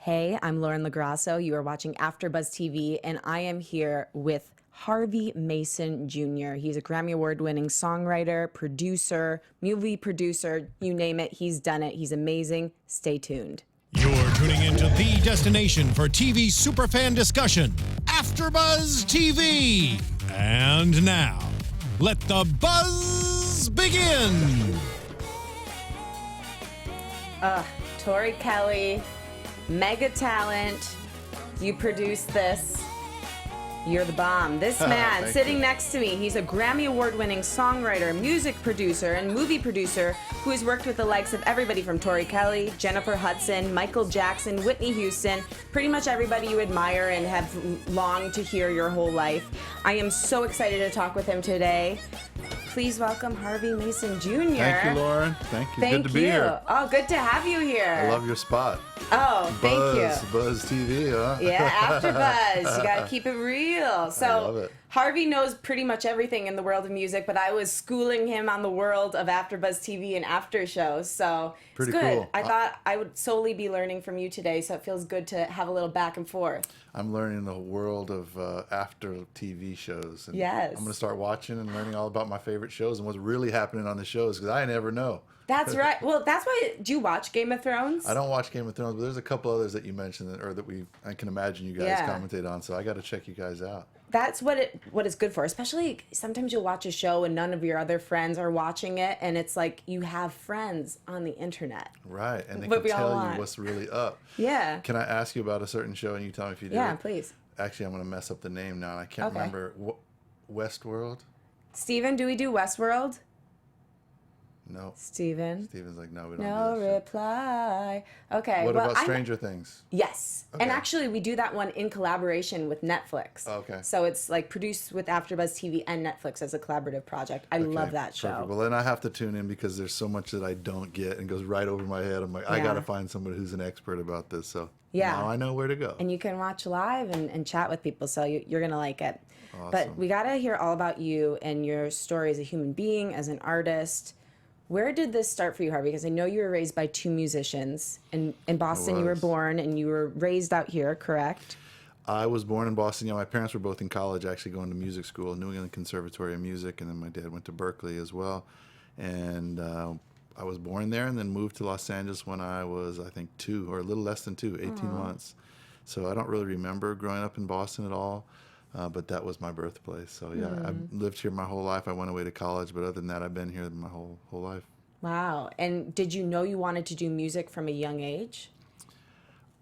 Hey, I'm Lauren LoGrasso. You are watching AFTERBUZZ TV, and I am here with Harvey Mason Jr. He's a Grammy Award-winning songwriter, producer, movie producer, you name it, he's done it. He's amazing. Stay tuned. You're tuning into the destination for TV superfan discussion, AFTERBUZZ TV. And now, let the buzz begin. Tori Kelly, mega talent. You produced this. You're the bomb. This man sitting next to me, he's a Grammy Award-winning songwriter, music producer, and movie producer who has worked with the likes of everybody from Tori Kelly, Jennifer Hudson, Michael Jackson, Whitney Houston, pretty much everybody you admire and have longed to hear your whole life. I am so excited to talk with him today. Please welcome Harvey Mason Jr. Thank you, Lauren. Thank you. Good to be here. Oh, good to have you here. I love your spot. Oh, thank you. Buzz TV, huh? Yeah, AFTERBUZZ. You got to keep it real. So, I love it. Harvey knows pretty much everything in the world of music, but I was schooling him on the world of AFTERBUZZ TV and after shows, so Pretty it's good. cool. I thought I would solely be learning from you today, so it feels good to have a little back and forth. I'm learning the world of after TV shows. And Yes. I'm going to start watching and learning all about my favorite shows and what's really happening on the shows because I never know. That's right. Well, that's why. Do you watch Game of Thrones? I don't watch Game of Thrones, but there's a couple others that you mentioned that, or that I can imagine you guys commentate on, so I got to check you guys out. That's what it's good for. Especially sometimes you'll watch a show and none of your other friends are watching it, and it's like you have friends on the internet. Right, and they What can we all tell want. you what's really up. Yeah. Can I ask you about a certain show and you tell me if you do Yeah, it? please. Actually, I'm going to mess up the name now. I can't Okay. remember. Westworld? Steven, do we do Westworld? No. Steven. Steven's like, no, we don't No do that shit. reply. Okay. What well, about Stranger Things? Yes. Okay. And actually, we do that one in collaboration with Netflix. Oh, okay. So it's like produced with AFTERBUZZ TV and Netflix as a collaborative project. I love that show. Perfect. Well, then I have to tune in because there's so much that I don't get and goes right over my head. I'm like, I got to find somebody who's an expert about this. So now I know where to go. And you can watch live and chat with people, so you're going to like it. Awesome. But we got to hear all about you and your story as a human being, as an artist. Where did this start for you, Harvey? Because I know you were raised by two musicians. In Boston, you were born, and you were raised out here, correct? I was born in Boston. Yeah, my parents were both in college, actually going to music school, New England Conservatory of Music, and then my dad went to Berkeley as well. And I was born there and then moved to Los Angeles when I was, I think, 2 or a little less than 2, 18 months. So I don't really remember growing up in Boston at all. But that was my birthplace. So yeah, I've lived here my whole life. I went away to college, but other than that, I've been here my whole life. Wow. And did you know you wanted to do music from a young age?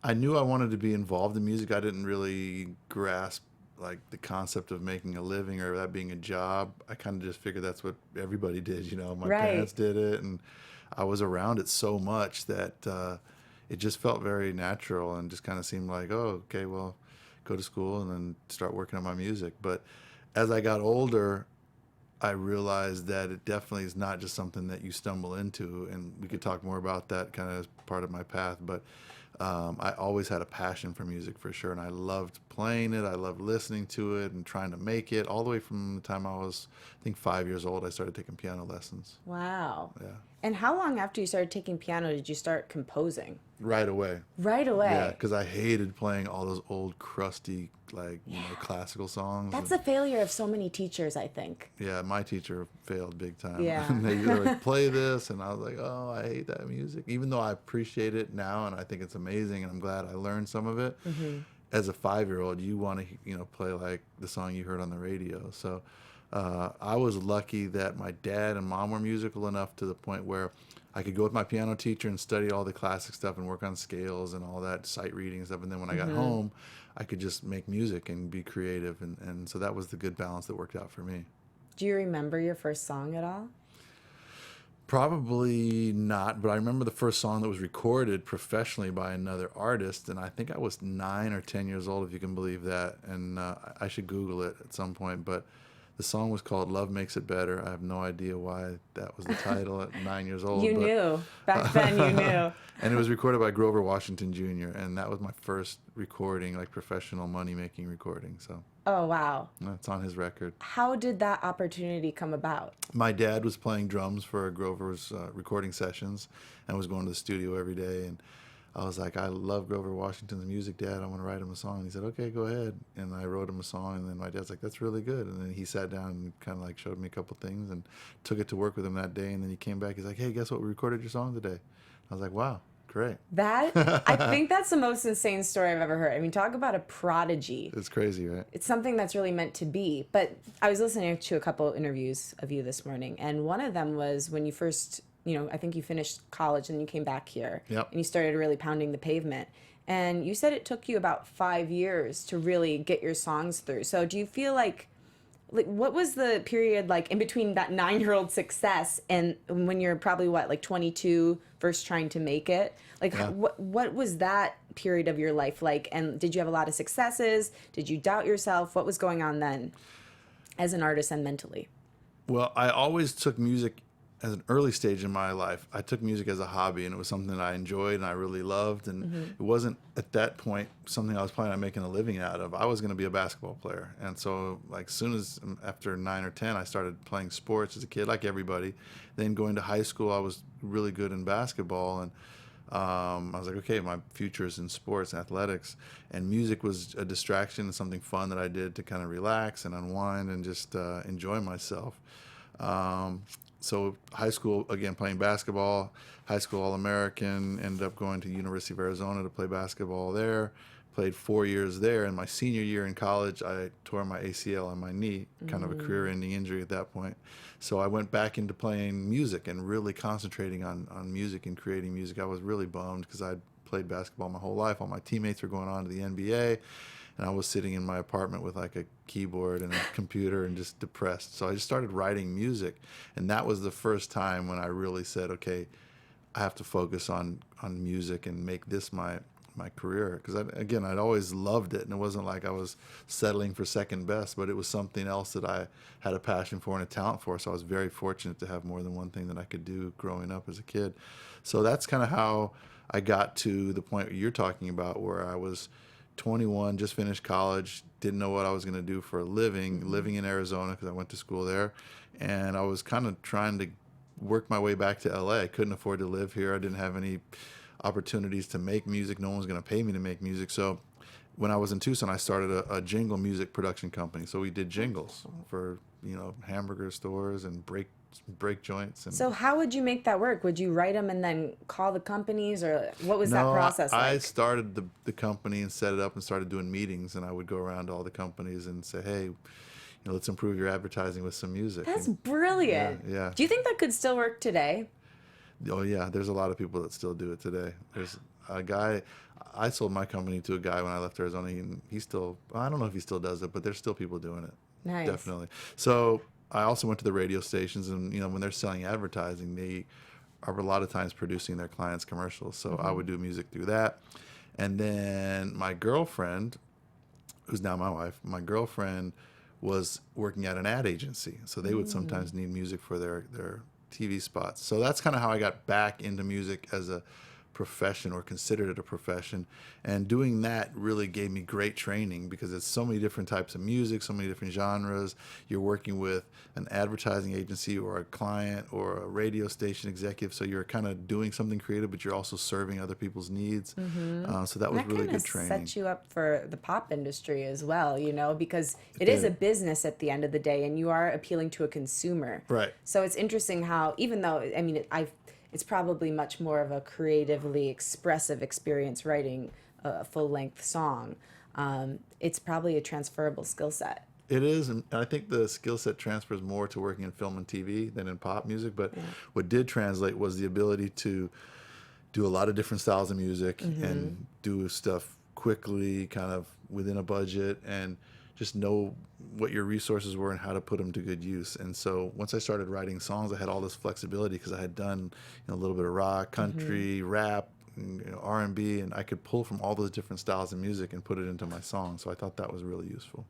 I knew I wanted to be involved in music. I didn't really grasp like the concept of making a living or that being a job. I kind of just figured that's what everybody did. You know, my parents did it, and I was around it so much that it just felt very natural and just kind of seemed like, oh, okay, well, go to school and then start working on my music. But as I got older, I realized that it definitely is not just something that you stumble into, and we could talk more about that kind of as part of my path. But I always had a passion for music for sure, and I loved playing it. I loved listening to it and trying to make it. All the way from the time I was, I think, 5 years old, I started taking piano lessons. Wow. Yeah. And how long after you started taking piano did you start composing? Right away. Right away. Yeah, because I hated playing all those old, crusty, like, you know, classical songs. That's the failure of so many teachers, I think. Yeah, my teacher failed big time. Yeah. They were like, play this, and I was like, oh, I hate that music. Even though I appreciate it now, and I think it's amazing, and I'm glad I learned some of it. As a 5-year-old, you want to, you know, play like the song you heard on the radio. So I was lucky that my dad and mom were musical enough to the point where I could go with my piano teacher and study all the classic stuff and work on scales and all that, sight reading and stuff. And then when I got home, I could just make music and be creative. And so that was the good balance that worked out for me. Do you remember your first song at all? Probably not, but I remember the first song that was recorded professionally by another artist, and I think I was 9 or 10 years old, if you can believe that. And I should Google it at some point, but the song was called Love Makes It Better. I have no idea why that was the title at 9 years old. You knew. Back then you knew. And it was recorded by Grover Washington Jr., and that was my first recording, like professional money-making recording. So Oh, wow. it's on his record. How did that opportunity come about? My dad was playing drums for Grover's recording sessions and was going to the studio every day. And I was like, I love Grover Washington's music, Dad. I want to write him a song. And he said, okay, go ahead. And I wrote him a song. And then my dad's like, that's really good. And then he sat down and kind of like showed me a couple things and took it to work with him that day. And then he came back. He's like, hey, guess what? We recorded your song today. I was like, wow, great. That, I think that's the most insane story I've ever heard. I mean, talk about a prodigy. It's crazy, right? It's something that's really meant to be. But I was listening to a couple interviews of you this morning, and one of them was when you first, I think you finished college and you came back here. Yep. And you started really pounding the pavement. And you said it took you about 5 years to really get your songs through. So do you feel like what was the period like in between that 9-year-old success and when you're probably like 22, first trying to make it? Like, yeah. what was that period of your life like? And did you have a lot of successes? Did you doubt yourself? What was going on then as an artist and mentally? Well, I always took music as an early stage in my life. I took music as a hobby, and it was something that I enjoyed and I really loved. And it wasn't at that point something I was planning on making a living out of. I was going to be a basketball player. And so like soon as after 9 or 10, I started playing sports as a kid, like everybody. Then going to high school, I was really good in basketball. And I was like, okay, my future is in sports and athletics. And music was a distraction and something fun that I did to kind of relax and unwind and just enjoy myself. So high school, again, playing basketball, high school All-American, ended up going to University of Arizona to play basketball there, played 4 years there. And my senior year in college, I tore my ACL on my knee, kind of a career-ending injury at that point. So I went back into playing music and really concentrating on music and creating music. I was really bummed because I'd played basketball my whole life. All my teammates were going on to the NBA. And I was sitting in my apartment with like a keyboard and a computer and just depressed. So I just started writing music. And that was the first time when I really said, okay, I have to focus on music and make this my career. Because, again, I'd always loved it. And it wasn't like I was settling for second best, but it was something else that I had a passion for and a talent for. So I was very fortunate to have more than one thing that I could do growing up as a kid. So that's kind of how I got to the point you're talking about, where I was 21, just finished college, didn't know what I was going to do for a living, living in Arizona because I went to school there. And I was kind of trying to work my way back to LA. I couldn't afford to live here. I didn't have any opportunities to make music. No one was going to pay me to make music. So when I was in Tucson, I started a jingle music production company. So we did jingles for, hamburger stores and break joints. And so how would you make that work? Would you write them and then call the companies, or what was that process like? I started the company and set it up and started doing meetings, and I would go around to all the companies and say, hey, let's improve your advertising with some music. That's brilliant. Yeah. Do you think that could still work today? Oh yeah, there's a lot of people that still do it today. There's a guy, I sold my company to a guy when I left Arizona, and he still, I don't know if he still does it, but there's still people doing it. Nice. Definitely. So I also went to the radio stations, and when they're selling advertising, they are a lot of times producing their clients' commercials. So I would do music through that. And then my girlfriend, who's now my wife, my girlfriend was working at an ad agency. So they would sometimes need music for their TV spots. So that's kind of how I got back into music as a profession, or considered it a profession. And doing that really gave me great training, because it's so many different types of music, so many different genres. You're working with an advertising agency or a client or a radio station executive, so you're kind of doing something creative, but you're also serving other people's needs. So that was really good training. That set you up for the pop industry as well, because it is a business at the end of the day, and you are appealing to a consumer. Right. So it's interesting how, even though, it's probably much more of a creatively expressive experience writing a full-length song. It's probably a transferable skill set. It is, and I think the skill set transfers more to working in film and TV than in pop music, but what did translate was the ability to do a lot of different styles of music and do stuff quickly, kind of within a budget, and just know what your resources were and how to put them to good use. And so once I started writing songs, I had all this flexibility, because I had done a little bit of rock, country, rap, R&B, and I could pull from all those different styles of music and put it into my song. So I thought that was really useful.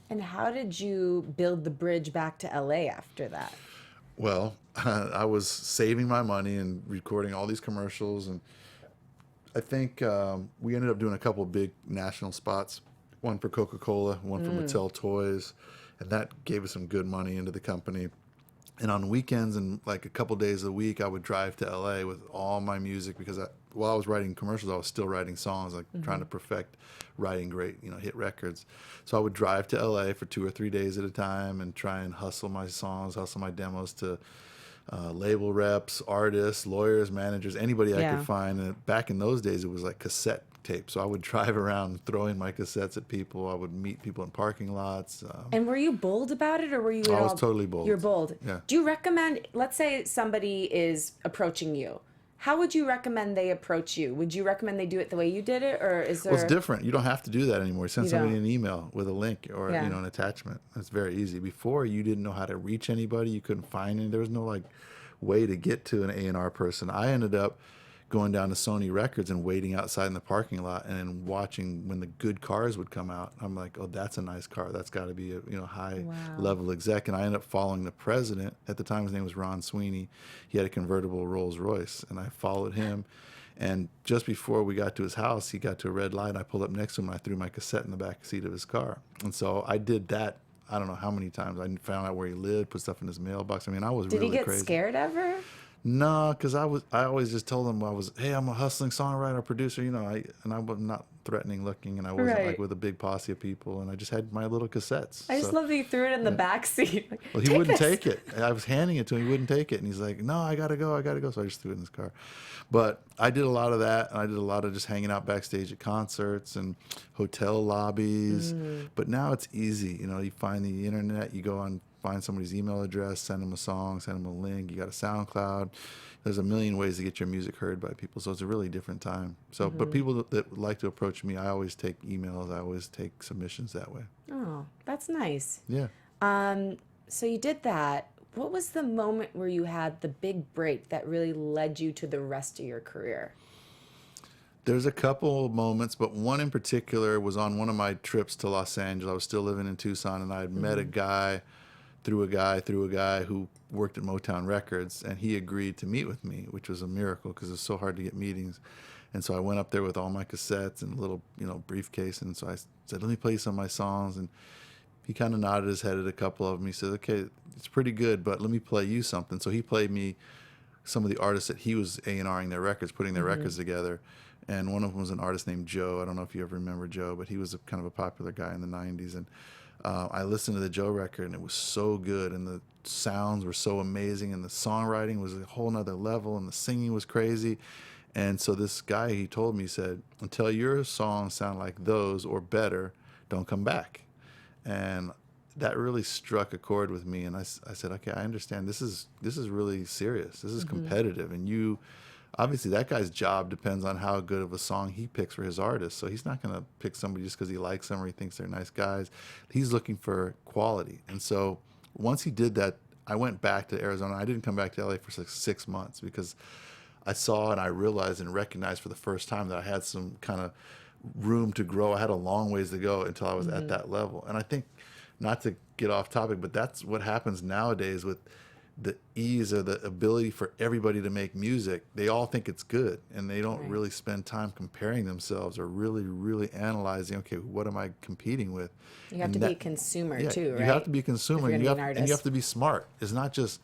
And how did you build the bridge back to LA after that? Well, I was saving my money and recording all these commercials, and I think we ended up doing a couple of big national spots. One for Coca-Cola, one for Mattel Toys, and that gave us some good money into the company. And on weekends and like a couple days a week, I would drive to LA with all my music because while I was writing commercials, I was still writing songs, like trying to perfect writing great, hit records. So I would drive to LA for 2 or 3 days at a time and try and hustle my songs, hustle my demos to label reps, artists, lawyers, managers, anybody I could find. And back in those days, it was like cassette tape. So I would drive around throwing my cassettes at people. I would meet people in parking lots. And were you bold about it, or were you? I was totally bold. You're bold. Yeah. Do you recommend? Let's say somebody is approaching you. How would you recommend they approach you? Would you recommend they do it the way you did it, or is there? Well, it's different. You don't have to do that anymore. Send somebody an email with a link or an attachment. It's very easy. Before, you didn't know how to reach anybody. You couldn't find any. There was no like way to get to an A&R person. I ended up going down to Sony Records and waiting outside in the parking lot and then watching when the good cars would come out. I'm like, oh, that's a nice car. That's got to be a high level exec. And I ended up following the president. At the time, his name was Ron Sweeney. He had a convertible Rolls Royce, and I followed him. And just before we got to his house, he got to a red light. And I pulled up next to him, and I threw my cassette in the back seat of his car. And so I did that. I don't know how many times. I found out where he lived, put stuff in his mailbox. I mean, I was really crazy. Did he get scared ever? No, because I always just told him hey, I'm a hustling songwriter, producer, and I was not threatening looking, and I wasn't like with a big posse of people, and I just had my little cassettes. I just love that you threw it in the back seat. Well, he wouldn't take it. I was handing it to him, he wouldn't take it, and he's like, no, I gotta go. So I just threw it in his car. But I did a lot of that, and I did a lot of just hanging out backstage at concerts and hotel lobbies. But now it's easy, you find the internet, you go on, find somebody's email address, send them a song, send them a link. You got a SoundCloud. There's a million ways to get your music heard by people. So it's a really different time. So, but people that like to approach me, I always take emails. I always take submissions that way. Oh, that's nice. Yeah. So you did that. What was the moment where you had the big break that really led you to the rest of your career? There's a couple moments, but one in particular was on one of my trips to Los Angeles. I was still living in Tucson, and I had met a guy through a guy who worked at Motown Records, and he agreed to meet with me, which was a miracle because it's so hard to get meetings. And so I went up there with all my cassettes and a little, briefcase, and so I said, let me play some of my songs, and he kind of nodded his head at a couple of them. He said, okay, it's pretty good, but let me play you something. So he played me some of the artists that he was A&Ring their records, putting their records together, and one of them was an artist named Joe. I don't know if you ever remember Joe, but he was kind of a popular guy in the 90s, and I listened to the Joe record, and it was so good, and the sounds were so amazing, and the songwriting was a whole nother level, and the singing was crazy. And so this guy, he told me, he said, until your songs sound like those or better, don't come back. And that really struck a chord with me, and I said, okay, I understand. This is really serious. This is competitive, and obviously that guy's job depends on how good of a song he picks for his artist. So he's not going to pick somebody just because he likes them or he thinks they're nice guys. He's looking for quality. And so once he did that, I went back to Arizona. I didn't come back to LA for 6 months because I saw and I realized and recognized for the first time that I had some kind of room to grow. I had a long ways to go until I was at that level. And I think, not to get off topic, but that's what happens nowadays with the ease or the ability for everybody to make music. They all think it's good, and they don't really spend time comparing themselves or really, really analyzing, okay, what am I competing with? You have to be a consumer too, right? You have to be a consumer, and you have to be smart. It's not just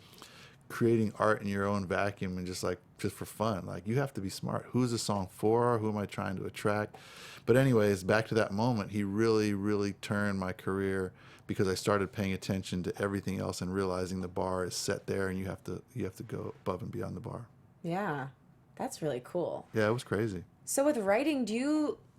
creating art in your own vacuum and just for fun. Like, you have to be smart. Who's the song for? Who am I trying to attract? But anyways, back to that moment, he really, really turned my career, because I started paying attention to everything else and realizing the bar is set there, and you have to go above and beyond the bar. Yeah, that's really cool. Yeah, it was crazy. So with writing,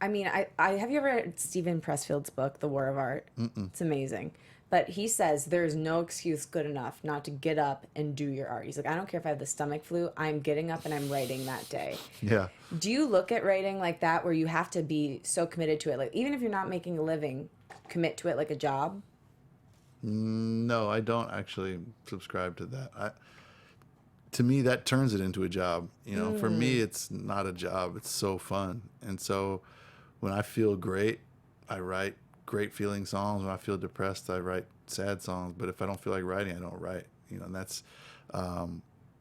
I have you ever read Stephen Pressfield's book, The War of Art? It's amazing. But he says there's no excuse good enough not to get up and do your art. He's like, I don't care if I have the stomach flu, I'm getting up and I'm writing that day. Yeah. Do you look at writing like that, where you have to be so committed to it? Like, even if you're not making a living, commit to it like a job? No, I don't actually subscribe to that. To me, that turns it into a job. For me, it's not a job. It's so fun. And so when I feel great, I write great feeling songs. When I feel depressed, I write sad songs. But if I don't feel like writing, I don't write. And that's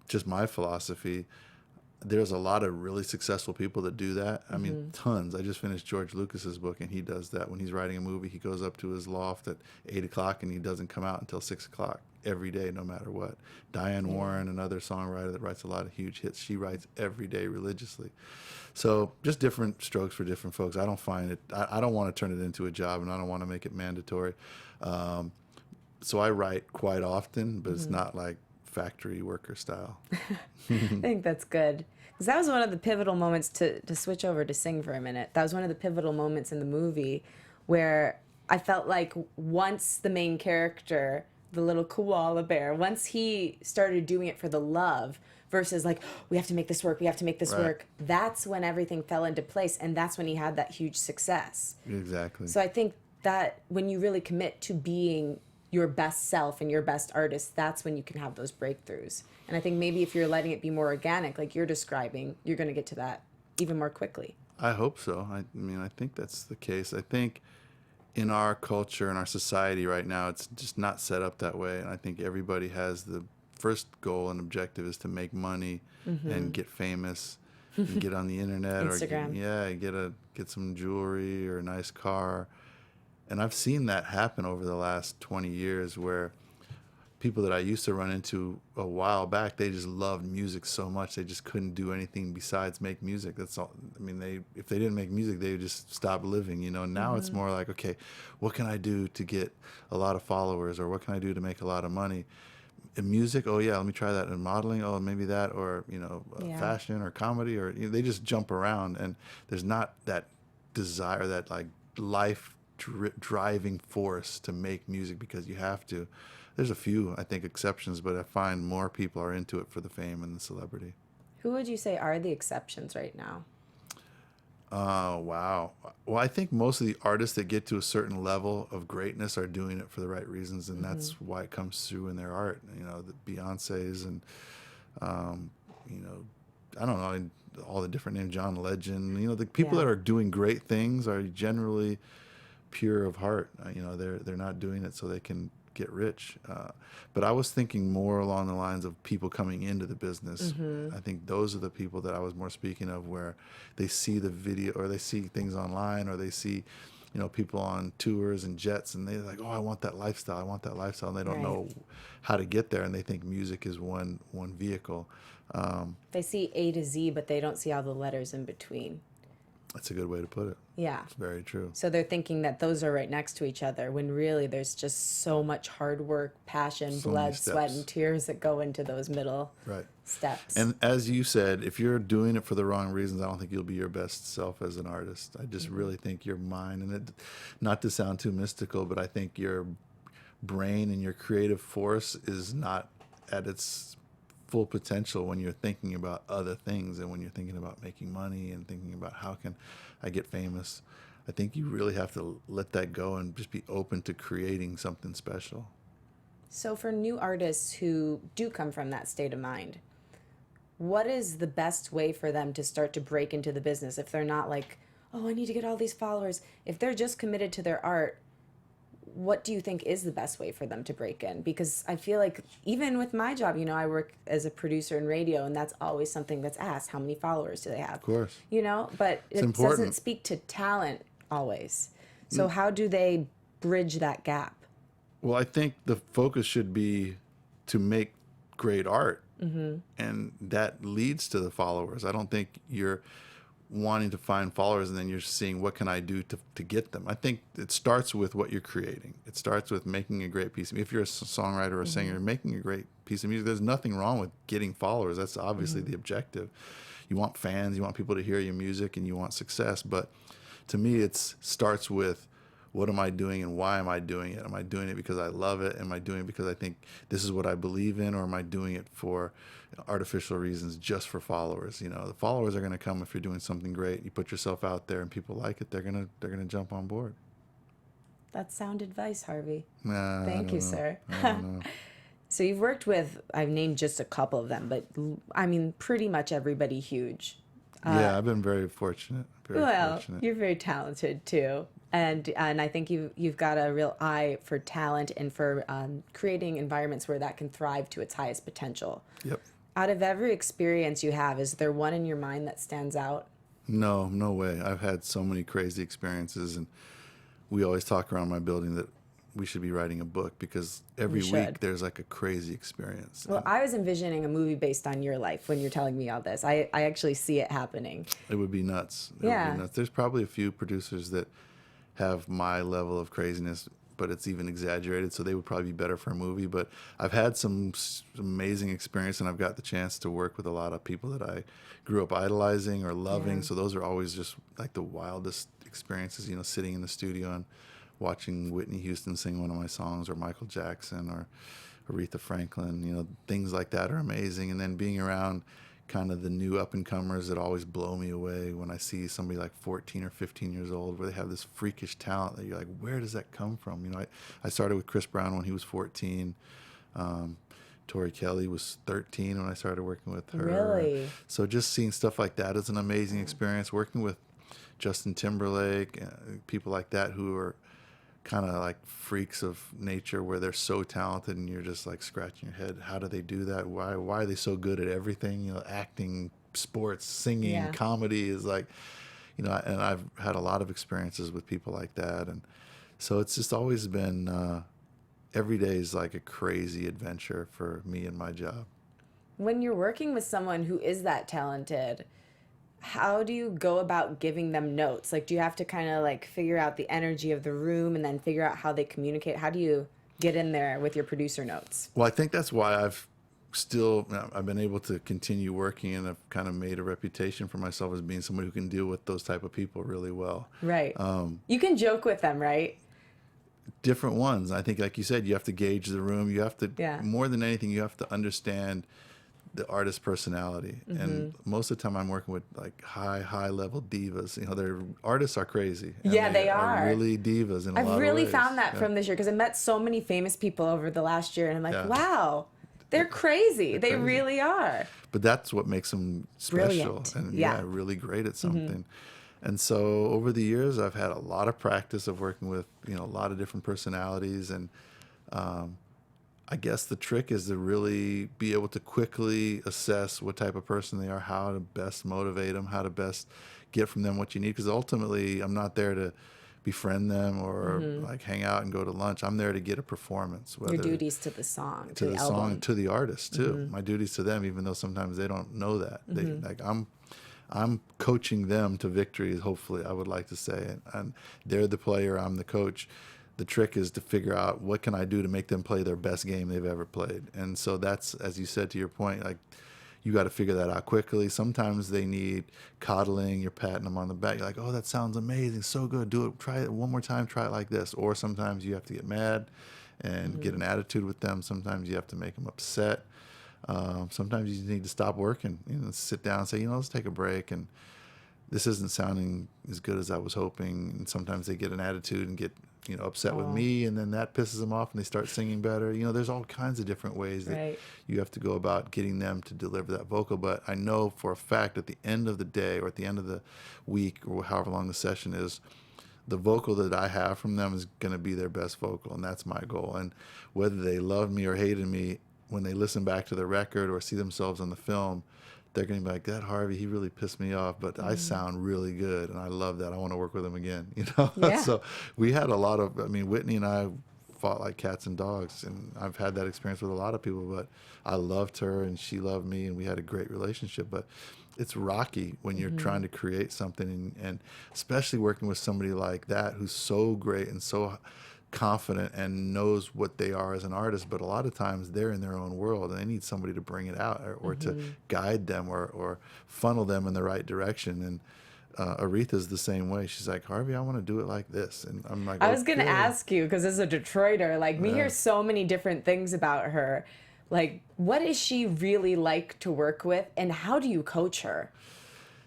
just my philosophy. there's a lot of really successful people that do that. I mean, tons. I just finished George Lucas's book, and he does that. When he's writing a movie, he goes up to his loft at 8 o'clock, and he doesn't come out until 6 o'clock every day, no matter what. Diane Warren, another songwriter that writes a lot of huge hits, she writes every day religiously. So just different strokes for different folks. I don't find it, I don't want to turn it into a job, and I don't want to make it mandatory. So I write quite often, but it's not like factory worker style. I think that's good. Because that was one of the pivotal moments to switch over to sing for a minute. That was one of the pivotal moments in the movie where I felt like once the main character, the little koala bear, once he started doing it for the love versus like, we have to make this work, we have to make this work, that's when everything fell into place, and that's when he had that huge success. Exactly. So I think that when you really commit to being your best self and your best artist, that's when you can have those breakthroughs. And I think maybe if you're letting it be more organic, like you're describing, you're going to get to that even more quickly. I hope so. I mean, I think that's the case. I think in our culture and our society right now, it's just not set up that way. And I think everybody has the first goal and objective is to make money and get famous and get on the internet Instagram. or get some jewelry or a nice car. And I've seen that happen over the last 20 years where people that I used to run into a while back, they just loved music so much they just couldn't do anything besides make music. That's all. I mean, if they didn't make music, they would just stop living, you know. Now it's more like, okay, what can I do to get a lot of followers, or what can I do to make a lot of money? In music, oh yeah, let me try that. In modeling, oh maybe that, or fashion or comedy, or they just jump around, and there's not that desire, that like life driving force to make music because you have to. There's a few, I think, exceptions, but I find more people are into it for the fame and the celebrity. Who would you say are the exceptions right now? Wow. Well, I think most of the artists that get to a certain level of greatness are doing it for the right reasons, and that's why it comes through in their art. You know, the Beyoncés and, I don't know, all the different names, John Legend. You know, the people that are doing great things are generally pure of heart. They're not doing it so they can get rich. But I was thinking more along the lines of people coming into the business. I think those are the people that I was more speaking of, where they see the video or they see things online, or they see, people on tours and jets, and they're like, oh, I want that lifestyle. I want that lifestyle. And they don't know how to get there. And they think music is one vehicle. They see A to Z, but they don't see all the letters in between. That's a good way to put it. Yeah. It's very true. So they're thinking that those are right next to each other, when really there's just so much hard work, passion, blood, sweat, and tears that go into those middle steps. And as you said, if you're doing it for the wrong reasons, I don't think you'll be your best self as an artist. I just really think your mind, and not to sound too mystical, but I think your brain and your creative force is not at its full potential when you're thinking about other things, and when you're thinking about making money and thinking about how can I get famous. I think you really have to let that go and just be open to creating something special. So for new artists who do come from that state of mind, what is the best way for them to start to break into the business if they're not like, oh, I need to get all these followers? If they're just committed to their art, what do you think is the best way for them to break in? Because I feel like even with my job, I work as a producer in radio, and that's always something that's asked. How many followers do they have? Of course. But it doesn't speak to talent always. So how do they bridge that gap? Well, I think the focus should be to make great art, and that leads to the followers. I don't think you're wanting to find followers and then you're seeing what can I do to get them. I think it starts with what you're creating. It starts with making a great piece. If you're a songwriter or a singer, making a great piece of music, there's nothing wrong with getting followers. That's obviously the objective. You want fans, you want people to hear your music, and you want success. But to me, it starts with, what am I doing and why am I doing it? Am I doing it because I love it? Am I doing it because I think this is what I believe in? Or am I doing it for artificial reasons, just for followers? The followers are going to come if you're doing something great. You put yourself out there and people like it, they're gonna jump on board. That's sound advice, Harvey. Thank you, sir. So you've worked with, I've named just a couple of them, but I mean, pretty much everybody huge. Yeah, I've been very fortunate. You're very talented too. And I think you've got a real eye for talent and for creating environments where that can thrive to its highest potential. Yep. Out of every experience you have, is there one in your mind that stands out? No, no way. I've had so many crazy experiences, and we always talk around my building that we should be writing a book because every week there's like a crazy experience. Well, I was envisioning a movie based on your life when you're telling me all this. I actually see it happening. It would be nuts. It Yeah. would be nuts. There's probably a few producers that have my level of craziness, but it's even exaggerated, so they would probably be better for a movie. But I've had some amazing experience, and I've got the chance to work with a lot of people that I grew up idolizing or loving. Yeah. So those are always just like the wildest experiences, you know, sitting in the studio and watching Whitney Houston sing one of my songs, or Michael Jackson, or Aretha Franklin, you know, things like that are amazing. And then being around kind of the new up-and-comers that always blow me away when I see somebody like 14 or 15 years old where they have this freakish talent that you're like, where does that come from? You know, I started with Chris Brown when he was 14. Tori Kelly was 13 when I started working with her. Really? So just seeing stuff like that is an amazing experience. Working with Justin Timberlake, people like that who are kind of like freaks of nature where they're so talented and you're just like scratching your head. How do they do that? Why are they so good at everything? You know, acting, sports, singing, comedy is like, you know, and I've had a lot of experiences with people like that. And so it's just always been, every day is like a crazy adventure for me and my job. When you're working with someone who is that talented, how do you go about giving them notes? Like, do you have to kind of like figure out the energy of the room and then figure out how they communicate? How do you get in there with your producer notes? Well, I think that's why I've been able to continue working, and I've kind of made a reputation for myself as being somebody who can deal with those type of people really well. Right. You can joke with them, right? Different ones. I think, like you said, you have to gauge the room. You have to, more than anything, you have to understand the artist's personality. And most of the time I'm working with like high level divas. You know, their artists are crazy. Yeah, they are really divas in a lot of ways. I've really found that from this year, because I met so many famous people over the last year, and I'm like, wow, they're crazy. They really are. But that's what makes them special. Brilliant. And really great at something. And so over the years, I've had a lot of practice of working with, you know, a lot of different personalities. And I guess the trick is to really be able to quickly assess what type of person they are, how to best motivate them, how to best get from them what you need. Because ultimately, I'm not there to befriend them or like hang out and go to lunch. I'm there to get a performance. Your duties to the song, to the album. song, to the artist too. My duties to them, even though sometimes they don't know that. They like I'm coaching them to victory. Hopefully, I would like to say, and they're the player. I'm the coach. The trick is to figure out what can I do to make them play their best game they've ever played. And so that's, as you said, to your point, like you got to figure that out quickly. Sometimes they need coddling. You're patting them on the back. You're like, oh, that sounds amazing. So good. Do it. Try it one more time. Try it like this. Or sometimes you have to get mad and get an attitude with them. Sometimes you have to make them upset. Sometimes you need to stop working, you know, sit down and say, you know, let's take a break. And this isn't sounding as good as I was hoping. And sometimes they get an attitude and get, you know, upset with me, and then that pisses them off and they start singing better. You know, there's all kinds of different ways that you have to go about getting them to deliver that vocal. But I know for a fact at the end of the day or at the end of the week or however long the session is, the vocal that I have from them is going to be their best vocal, and that's my goal. And whether they love me or hated me, when they listen back to the record or see themselves on the film, they're going to be like, that Harvey, he really pissed me off, but I sound really good, and I love that. I want to work with him again, you know? So we had a lot of, I mean, Whitney and I fought like cats and dogs, and I've had that experience with a lot of people, but I loved her, and she loved me, and we had a great relationship. But it's rocky when you're trying to create something, and especially working with somebody like that who's so great and so confident and knows what they are as an artist, but a lot of times they're in their own world and they need somebody to bring it out or to guide them or funnel them in the right direction. And Aretha's the same way. She's like, Harvey, I want to do it like this. And I'm like, I was going to ask you, because as a Detroiter, like we hear so many different things about her. Like, what is she really like to work with, and how do you coach her?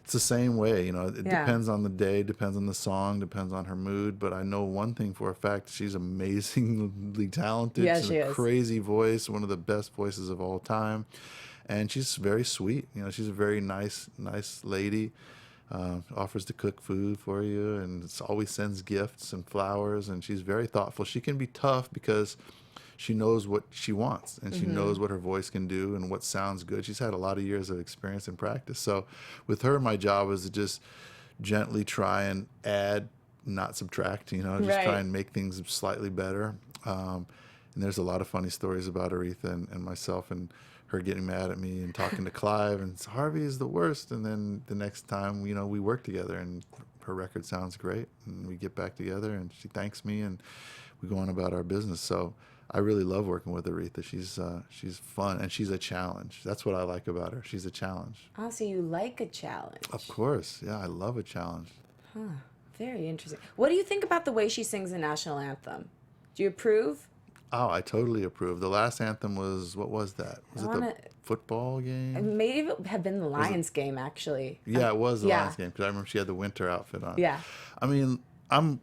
It's the same way, you know, it depends on the day, depends on the song, depends on her mood. But I know one thing for a fact, she's amazingly talented. Yeah, she's she a is. Crazy voice, one of the best voices of all time. And she's very sweet. You know, she's a very nice lady. Offers to cook food for you, and always sends gifts and flowers. And she's very thoughtful. She can be tough because she knows what she wants, and she knows what her voice can do and what sounds good. She's had a lot of years of experience and practice. So with her, my job was to just gently try and add, not subtract, you know, just try and make things slightly better. And there's a lot of funny stories about Aretha and myself, and her getting mad at me and talking to Clive, and Harvey is the worst. And then the next time, you know, we work together and her record sounds great, and we get back together and she thanks me and we go on about our business. So I really love working with Aretha. She's fun, and she's a challenge. That's what I like about her. She's a challenge. Oh, so you like a challenge? Of course. Yeah, I love a challenge. Huh. Very interesting. What do you think about the way she sings the national anthem? Do you approve? Oh, I totally approve. The last anthem was, what was that? Was it the football game? It may have been the Lions game, actually. Yeah, it was the Lions game, because I remember she had the winter outfit on. Yeah. I mean, I'm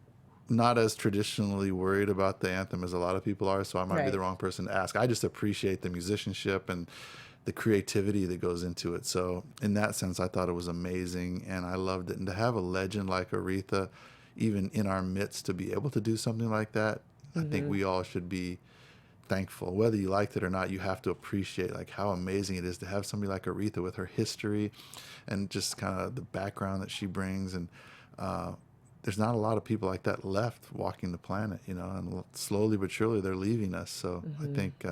not as traditionally worried about the anthem as a lot of people are, so I might be the wrong person to ask. I just appreciate the musicianship and the creativity that goes into it. So in that sense, I thought it was amazing, and I loved it. And to have a legend like Aretha, even in our midst, to be able to do something like that, I think we all should be thankful. Whether you liked it or not, you have to appreciate like how amazing it is to have somebody like Aretha with her history and just kind of the background that she brings. And there's not a lot of people like that left walking the planet, you know, and slowly but surely they're leaving us. So I think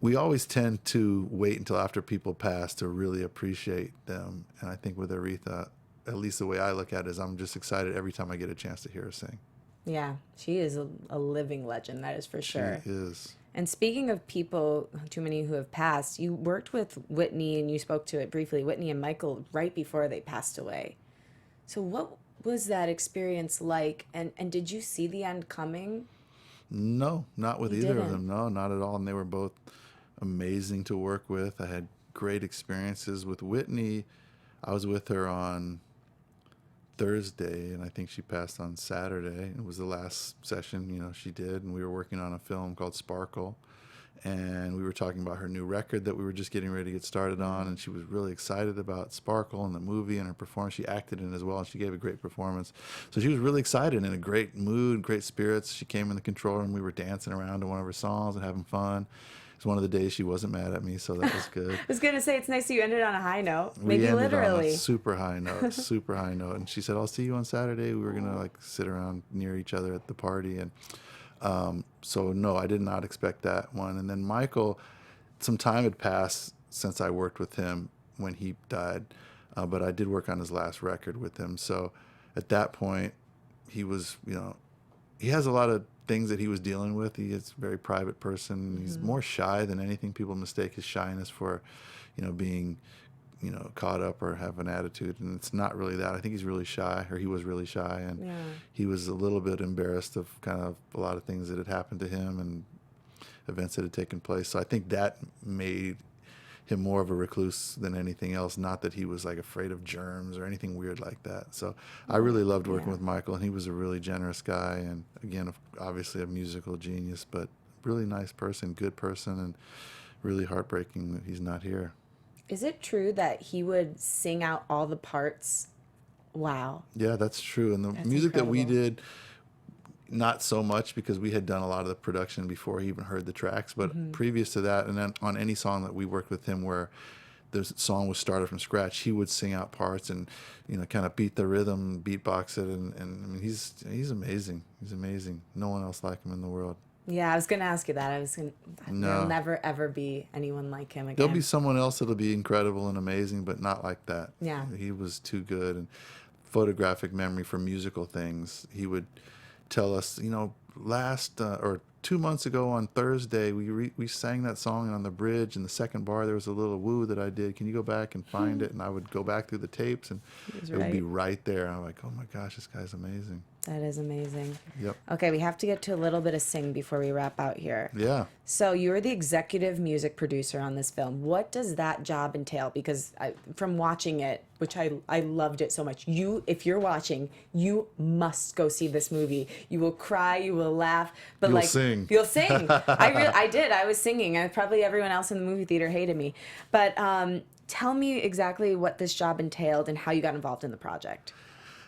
we always tend to wait until after people pass to really appreciate them. And I think with Aretha, at least the way I look at it is I'm just excited every time I get a chance to hear her sing. Yeah, she is a living legend, that is for sure. She is. And speaking of people, too many who have passed, you worked with Whitney, and you spoke to it briefly, Whitney and Michael, right before they passed away. So what was that experience like, and did you see the end coming? No, not with either of them. No, not at all. And they were both amazing to work with. I had great experiences with Whitney. I was with her on Thursday, and I think she passed on Saturday. It was the last session, you know, she did, and we were working on a film called Sparkle, and we were talking about her new record that we were just getting ready to get started on, and she was really excited about Sparkle and the movie and her performance. She acted in it as well, and she gave a great performance. So she was really excited, in a great mood, great spirits. She came in the control room, we were dancing around to one of her songs and having fun. It's one of the days she wasn't mad at me, so that was good. I was going to say, it's nice that you ended on a high note. We Maybe ended literally. on a super high note, super high note. And she said, I'll see you on Saturday. We were going to like sit around near each other at the party. And so no, I did not expect that one. And then Michael, some time had passed since I worked with him when he died, but I did work on his last record with him. So at that point, he was, you know, he has a lot of things that he was dealing with. He is a very private person. He's more shy than anything. People mistake his shyness for, you know, being, you know, caught up or have an attitude. And it's not really that. I think he's really shy, or he was really shy. And he was a little bit embarrassed of kind of a lot of things that had happened to him and events that had taken place. So I think that made him more of a recluse than anything else. Not that he was like afraid of germs or anything weird like that. So I really loved working with Michael, and he was a really generous guy, and again, obviously a musical genius, but really nice person, good person, and really heartbreaking that he's not here. Is it true that he would sing out all the parts? Wow. Yeah, that's true. And the music that we did, not so much, because we had done a lot of the production before he even heard the tracks, but previous to that, and then on any song that we worked with him where the song was started from scratch, he would sing out parts and, you know, kind of beat the rhythm, beatbox it, and I mean, he's amazing. He's amazing. No one else like him in the world. Yeah, I was going to ask you that. There'll never, ever be anyone like him again. There'll be someone else that'll be incredible and amazing, but not like that. Yeah. He was too good. And photographic memory for musical things. He would tell us, you know, last or 2 months ago on Thursday, we sang that song on the bridge. In the second bar, there was a little woo that I did. Can you go back and find it? And I would go back through the tapes, and it would be right there. And I'm like, oh my gosh, this guy's amazing. That is amazing. Yep. Okay, we have to get to a little bit of sing before we wrap out here. Yeah. So you're the executive music producer on this film. What does that job entail? Because from watching it, which I loved it so much, if you're watching, you must go see this movie. You will cry, you will laugh, but You'll sing. You'll sing. I did. I was singing. Probably everyone else in the movie theater hated me. But tell me exactly what this job entailed and how you got involved in the project.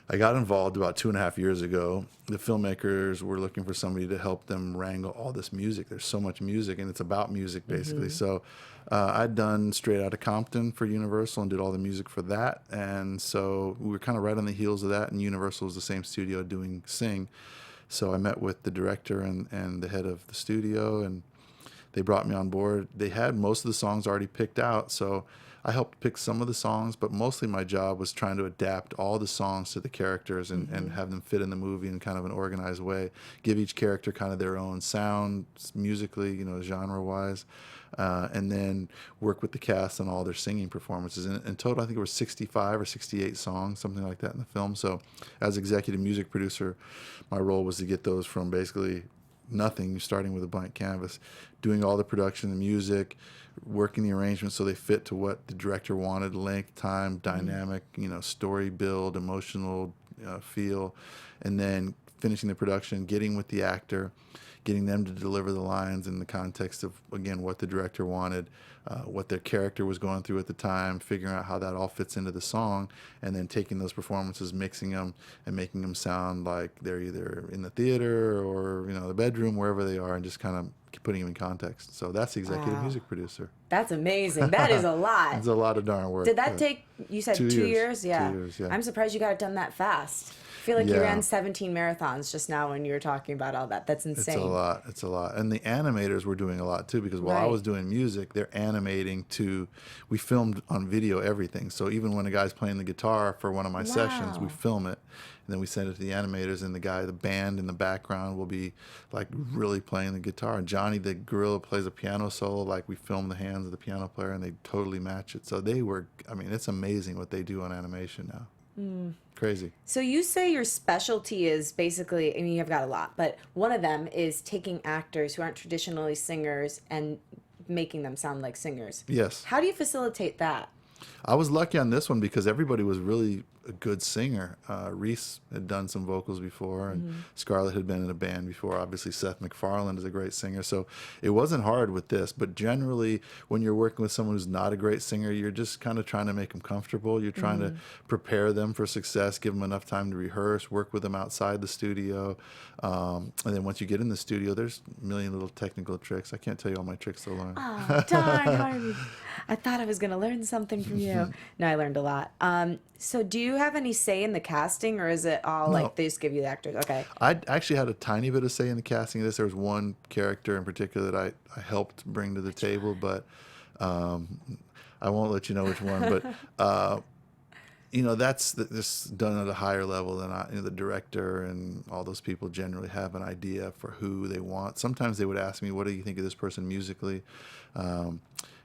I got involved about 2.5 years ago. The filmmakers were looking for somebody to help them wrangle all this music. There's so much music, and it's about music, basically. So I'd done Straight Outta Compton for Universal and did all the music for that. And so we were kind of right on the heels of that, and Universal was the same studio doing Sing. So I met with the director and the head of the studio, and they brought me on board. They had most of the songs already picked out, so I helped pick some of the songs, but mostly my job was trying to adapt all the songs to the characters and have them fit in the movie in kind of an organized way, give each character kind of their own sound musically, genre-wise, and then work with the cast on all their singing performances. In total, I think it was 65 or 68 songs, something like that in the film. So as executive music producer, my role was to get those from basically nothing, starting with a blank canvas, doing all the production, the music, working the arrangements so they fit to what the director wanted, length, time, dynamic, story build, emotional feel, and then finishing the production, getting with the actor, getting them to deliver the lines in the context of, again, what the director wanted, what their character was going through at the time, figuring out how that all fits into the song, and then taking those performances, mixing them, and making them sound like they're either in the theater or, the bedroom, wherever they are, and just kind of putting them in context. So that's executive music producer. That's amazing. That is a lot. It's a lot of darn work. Did that take, you said 2 years? Yeah. 2 years, yeah. I'm surprised you got it done that fast. I feel like you ran 17 marathons just now when you were talking about all that. That's insane. It's a lot. And the animators were doing a lot too, because while I was doing music, they're animating we filmed on video everything. So even when a guy's playing the guitar for one of my sessions, we film it. And then we send it to the animators, and the band in the background will be like really playing the guitar. And Johnny, the gorilla, plays a piano solo. Like, we film the hands of the piano player, and they totally match it. So it's amazing what they do on animation now. Crazy. So you say your specialty is basically, you've got a lot, but one of them is taking actors who aren't traditionally singers and making them sound like singers. Yes. How do you facilitate that? I was lucky on this one because everybody was really a good singer. Reese had done some vocals before, and Scarlett had been in a band before. Obviously, Seth MacFarlane is a great singer, so it wasn't hard with this. But generally, when you're working with someone who's not a great singer, you're just kind of trying to make them comfortable. You're trying to prepare them for success, give them enough time to rehearse, work with them outside the studio. And then once you get in the studio, there's a million little technical tricks. I can't tell you all my tricks to learn. Oh, darn, Harvey. I thought I was going to learn something from you. No, I learned a lot. So do you have any say in the casting, or is it all like they just give you the actors? Okay. I actually had a tiny bit of say in the casting of this. There was one character in particular that I helped bring to the table, but I won't let you know which one. But that's this done at a higher level than the director and all those people generally have an idea for who they want. Sometimes they would ask me, "What do you think of this person musically?"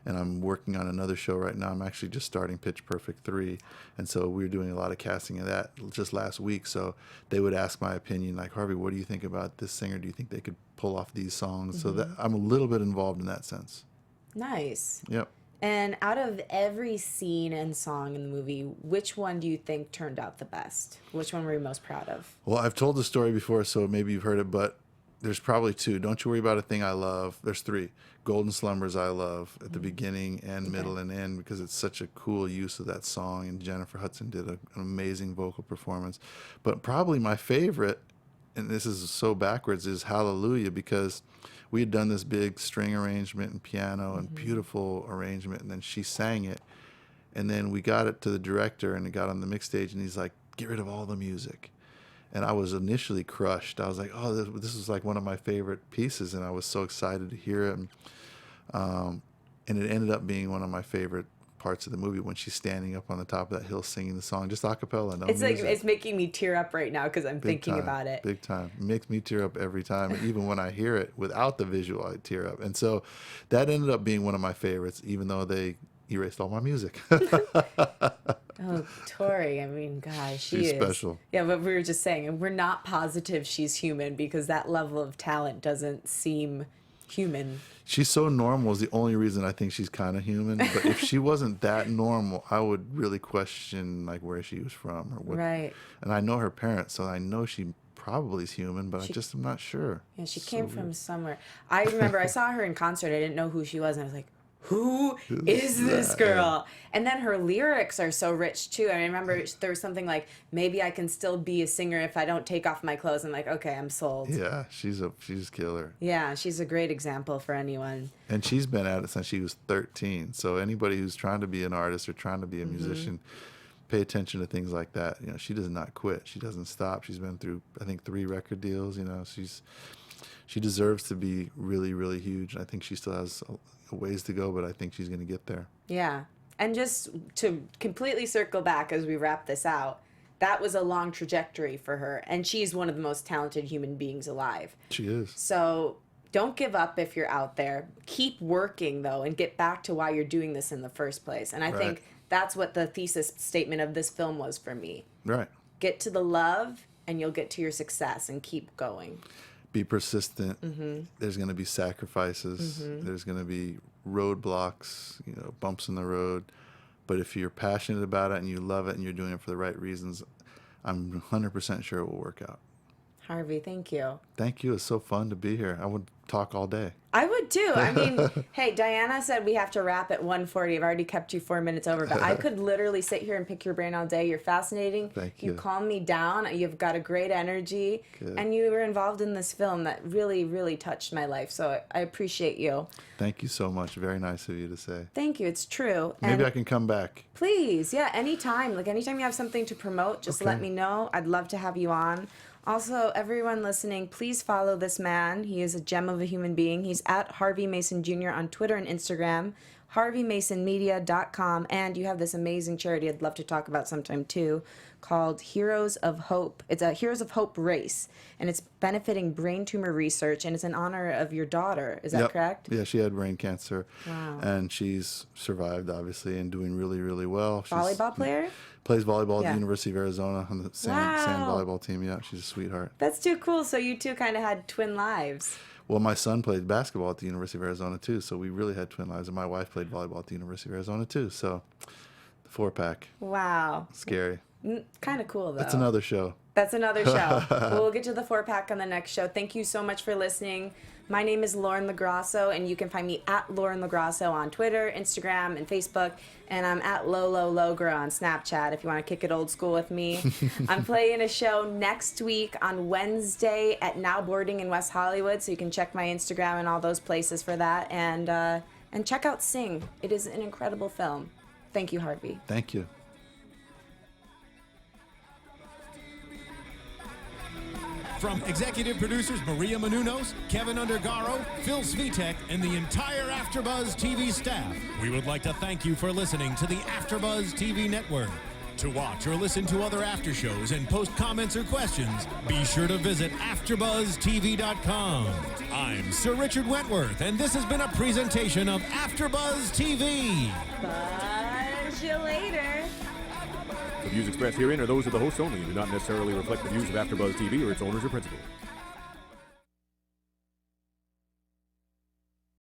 And I'm working on another show right now. I'm actually just starting Pitch Perfect 3. And so we were doing a lot of casting of that just last week. So they would ask my opinion, like, "Harvey, what do you think about this singer? Do you think they could pull off these songs?" So that I'm a little bit involved in that sense. Nice. Yep. And out of every scene and song in the movie, which one do you think turned out the best? Which one were you most proud of? Well, I've told the story before, so maybe you've heard it, but there's probably two. Don't You Worry About a Thing I Love. There's three. Golden Slumbers I love at the beginning and middle and end, because it's such a cool use of that song, and Jennifer Hudson did an amazing vocal performance. But probably my favorite, and this is so backwards, is Hallelujah, because we had done this big string arrangement and piano and beautiful arrangement, and then she sang it. And then we got it to the director, and it got on the mix stage, and he's like, "Get rid of all the music." And I was initially crushed. I was like, "Oh, this is like one of my favorite pieces," and I was so excited to hear it. And it ended up being one of my favorite parts of the movie, when she's standing up on the top of that hill singing the song, just a cappella. No it's music. Like it's making me tear up right now because I'm thinking about it. Big time. It makes me tear up every time. Even when I hear it without the visual, I tear up. And so that ended up being one of my favorites, even though they erased all my music. Oh, Tori, I mean, gosh, she's special. Yeah, but we were just saying, and we're not positive she's human, because that level of talent doesn't seem human. She's so normal is the only reason I think she's kind of human. But if she wasn't that normal, I would really question like where she was from or what. Right. And I know her parents, so I know she probably is human, but I just am not sure. Yeah, she came from somewhere. I remember I saw her in concert. I didn't know who she was, and I was like, who is this girl? And then her lyrics are so rich too. I remember there was something like, maybe I can still be a singer if I don't take off my clothes. I'm like, okay, I'm sold. Yeah, she's a killer. Yeah, she's a great example for anyone. And she's been at it since she was 13. So anybody who's trying to be an artist or trying to be a musician, pay attention to things like that. You know, she does not quit. She doesn't stop. She's been through, I think, 3 record deals. You know, she deserves to be really, really huge. I think she still has a ways to go, but I think she's going to get there. Yeah. And just to completely circle back as we wrap this out, that was a long trajectory for her. And she's one of the most talented human beings alive. She is. So don't give up if you're out there. Keep working, though, and get back to why you're doing this in the first place. And I think that's what the thesis statement of this film was for me. Right. Get to the love, and you'll get to your success, and keep going. Be persistent. There's going to be sacrifices. There's going to be roadblocks, you know, bumps in the road. But if you're passionate about it and you love it and you're doing it for the right reasons, I'm 100% sure it will work out. Harvey, thank you. Thank you. It's so fun to be here. I would talk all day. I would too. I mean, hey, Diana said we have to wrap at 1:40. I've already kept you 4 minutes over, but I could literally sit here and pick your brain all day. You're fascinating. Thank you. You calm me down. You've got a great energy. Good. And you were involved in this film that really, really touched my life. So I appreciate you. Thank you so much. Very nice of you to say. Thank you. It's true. Maybe And I can come back. please, yeah, anytime. Like anytime you have something to promote, just let me know. I'd love to have you on. Also, everyone listening, please follow this man. He is a gem of a human being. He's at Harvey Mason Jr. on Twitter and Instagram, harveymasonmedia.com, and you have this amazing charity I'd love to talk about sometime too, called Heroes of Hope. It's a Heroes of Hope race, and it's benefiting brain tumor research, and it's in honor of your daughter. Is that correct? Yeah, she had brain cancer. Wow. And she's survived, obviously, and doing really, really well. She's, Volleyball player? Plays volleyball at Yeah. the University of Arizona on the sand volleyball team. Yeah, she's a sweetheart. That's too cool. So you two kind of had twin lives. Well, my son played basketball at the University of Arizona, too, so we really had twin lives. And my wife played volleyball at the University of Arizona, too. So the 4-pack. Wow. Scary. Kind of cool, though. That's another show. That's another show. We'll get to the 4-pack on the next show. Thank you so much for listening. My name is Lauren LoGrasso, and you can find me at Lauren LoGrasso on Twitter, Instagram, and Facebook. And I'm at LoLoLogra on Snapchat if you want to kick it old school with me. I'm playing a show next week on Wednesday at Now Boarding in West Hollywood, so you can check my Instagram and all those places for that. And check out Sing. It is an incredible film. Thank you, Harvey. Thank you. From executive producers Maria Menounos, Kevin Undergaro, Phil Svitek, and the entire AfterBuzz TV staff, we would like to thank you for listening to the AfterBuzz TV network. To watch or listen to other after shows and post comments or questions, be sure to visit AfterBuzzTV.com. I'm Sir Richard Wentworth, and this has been a presentation of AfterBuzz TV. Buzz you later. The views expressed herein are those of the hosts only and do not necessarily reflect the views of AfterBuzz TV or its owners or principals.